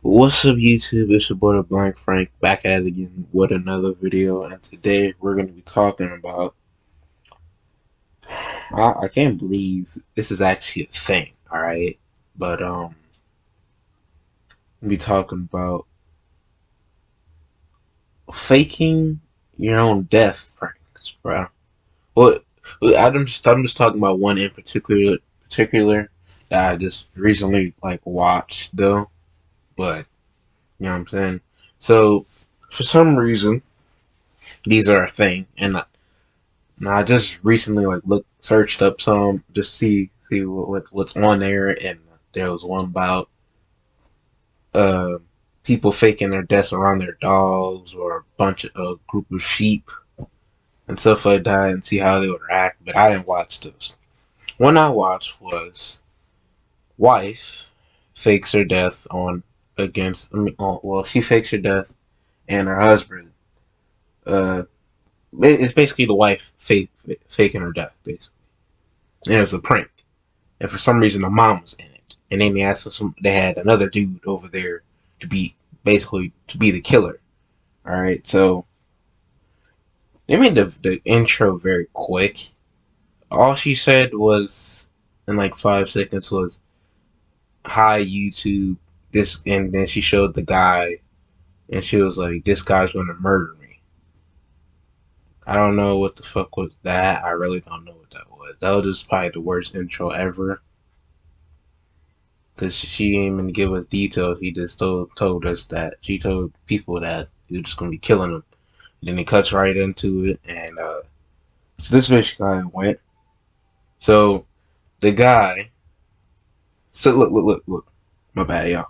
What's up YouTube, it's your boy Blank Frank back at it again with another video, and today we're going to be talking about, I can't believe this is actually a thing, alright, but we'll be talking about faking your own death pranks, bro. Well, I'm just talking about one in particular that I just recently watched though, but you know what I'm saying? So, for some reason, these are a thing, and I just recently searched up some just see what's on there, and there was one about uh people faking their deaths around their dogs or a bunch of a group of sheep and stuff like that, and see how they would react. But I didn't watch those. One I watched was wife fakes her death on against. Well, she fakes her death, and her husband. Uh, it's basically the wife faking her death, basically. And it was a prank. And for some reason the mom was in it. And then they had another dude over there to be to be the killer. Alright, so they made the intro very quick. All she said was in like 5 seconds was hi YouTube this, and then she showed the guy and she was like, this guy's gonna murder me. I don't know what the fuck was that. I really don't know what that was. That was just probably the worst intro ever. Because she didn't even give us details. He just told us that she told people that he was just gonna be killing them. And then he cuts right into it, and so this basically how it went. So the guy, so look, my bad, y'all.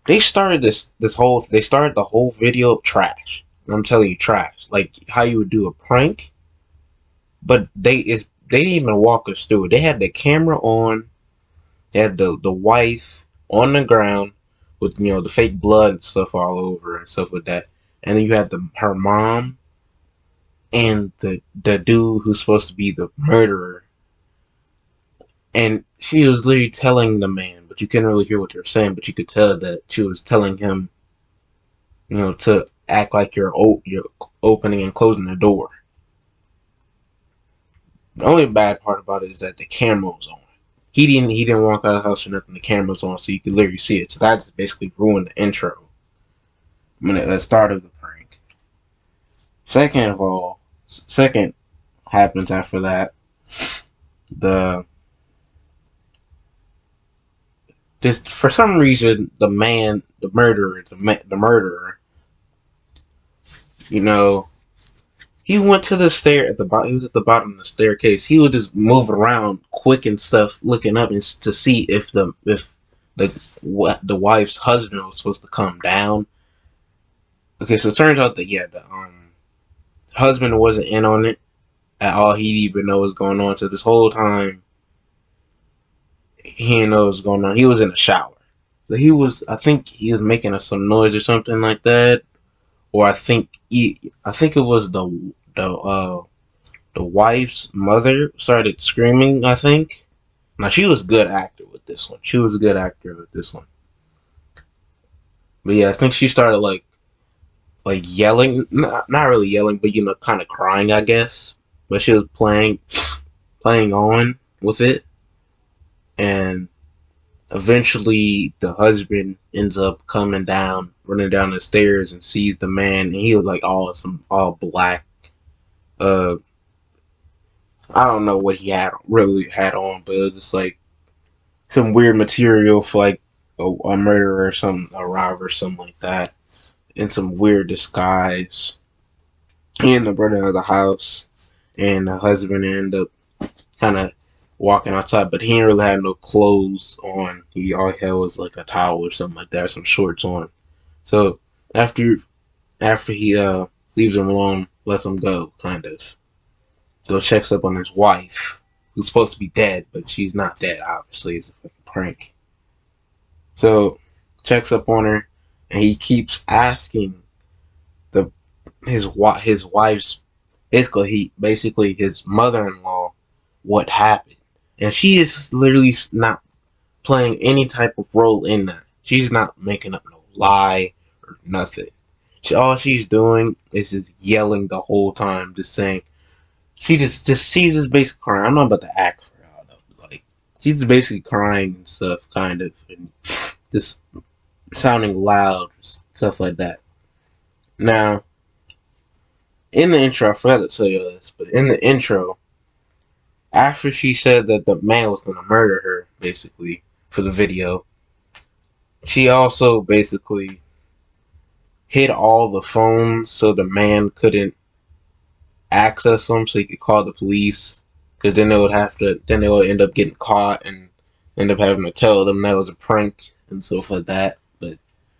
They started they started the whole video trash. And I'm telling you, trash. Like how you would do a prank, but they didn't even walk us through it. They had the camera on. They had the wife on the ground with the fake blood and stuff all over and stuff like that. And then you had her mom and the dude who's supposed to be the murderer. And she was literally telling the man, but you couldn't really hear what they were saying, but you could tell that she was telling him, to act like you're opening and closing the door. The only bad part about it is that the camera was on. He didn't walk out of the house or nothing. The camera's on, so you could literally see it. So that just basically ruined the intro. When the start of the prank. Second of all, second happens after that. The this for some reason the man, the murderer, you know, he went to the stair at the bottom. He was at the bottom of the staircase. He would just move around quick and stuff, looking up and to see if the wife's husband was supposed to come down. Okay, so it turns out that the husband wasn't in on it at all. He didn't even know what was going on. So this whole time, he didn't know what was going on. He was in the shower. So I think he was making some noise or something like that. Or I think it was the wife's mother started screaming, I think. Now, she was a good actor with this one. She was a good actor with this one. But yeah, I think she started like yelling, not really yelling, but kind of crying, I guess. But she was playing on with it, and eventually the husband ends up coming down, running down the stairs, and sees the man, and he was like all black. Uh, I don't know what he really had on, but it was just like some weird material for like a murderer or a robber or something like that, in some weird disguise. He ended up running out of the house, and the husband ended up kind of walking outside, but he didn't really have no clothes on. All he had was like a towel or something like that, some shorts on. So after he leaves him alone, lets him go, kind of. So checks up on his wife, who's supposed to be dead, but she's not dead. Obviously, it's a fucking prank. So checks up on her, and he keeps asking the his wife's basically his mother-in-law what happened, and she is literally not playing any type of role in that. She's not making up no lie or nothing. All she's doing is just yelling the whole time, just saying. She's just basically crying. I'm not about to act for her though. Like she's basically crying and stuff, kind of, and just sounding loud, stuff like that. Now, in the intro, I forgot to tell you this, but in the intro, after she said that the man was gonna murder her, basically for the video, she also basically hid all the phones so the man couldn't access them, so he could call the police. Because then they would end up getting caught and end up having to tell them that was a prank and stuff like that. But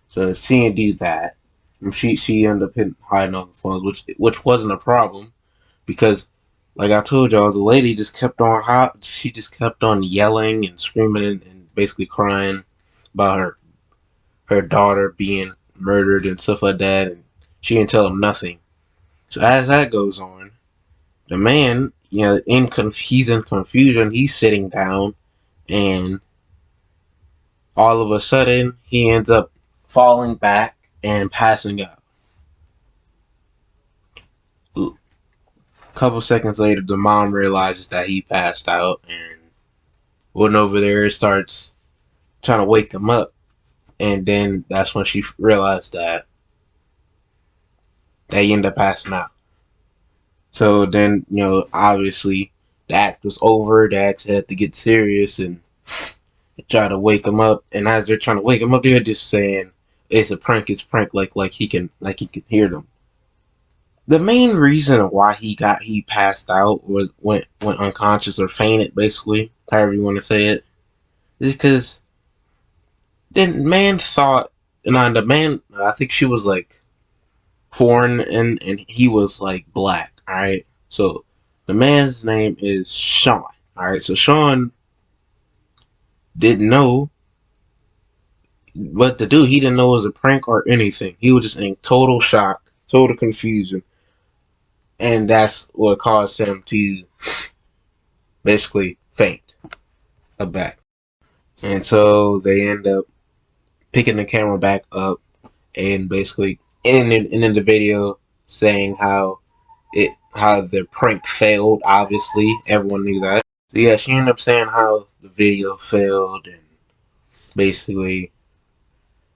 so she didn't do that. And she ended up hiding all the phones, which wasn't a problem because, like I told y'all, the lady just kept on hot. She just kept on yelling and screaming and basically crying about her daughter being murdered and stuff like that, and she didn't tell him nothing. So as that goes on, the man, he's in confusion. He's sitting down, and all of a sudden, he ends up falling back and passing out. A couple seconds later, the mom realizes that he passed out and went over there, starts trying to wake him up, and then that's when she realized that he ended up passing out. So then, obviously, the act was over. The act had to get serious and try to wake him up. And as they're trying to wake him up, they're just saying it's a prank. It's a prank. Like he can hear them. The main reason why he passed out was went unconscious or fainted, basically, however you want to say it, is because the man thought, the man, I think she was like foreign and he was like black. All right, so the man's name is Sean. All right, so Sean didn't know what to do. He didn't know it was a prank or anything. He was just in total shock, total confusion, and that's what caused him to basically faint a back. And so they end up picking the camera back up and basically in the video saying how the prank failed. Obviously, everyone knew that. So yeah, she ended up saying how the video failed and basically,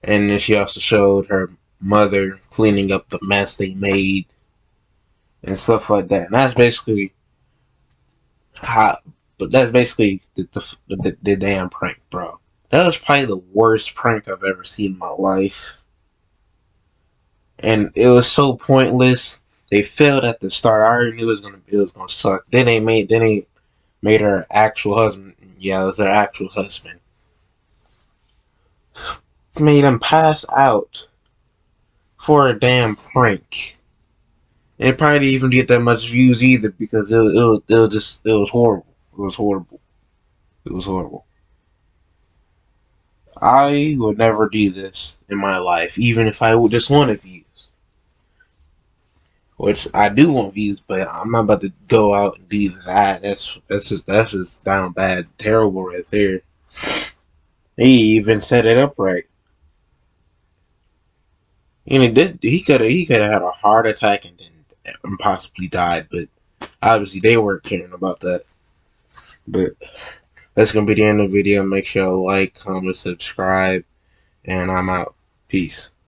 and then she also showed her mother cleaning up the mess they made and stuff like that. And that's basically how. But that's basically the damn prank, bro. That was probably the worst prank I've ever seen in my life, and it was so pointless. They failed at the start. I already knew it was gonna suck. Then they made her actual husband. Yeah, it was her actual husband. Made him pass out for a damn prank. And it probably didn't even get that much views either because it was horrible. It was horrible. It was horrible. I would never do this in my life, even if I would just want views. Which I do want views, but I'm not about to go out and do that. That's just down bad, terrible right there. He even set it up right. He could have had a heart attack and possibly died, but obviously they weren't caring about that. But that's gonna be the end of the video. Make sure you like, comment, subscribe, and I'm out. Peace.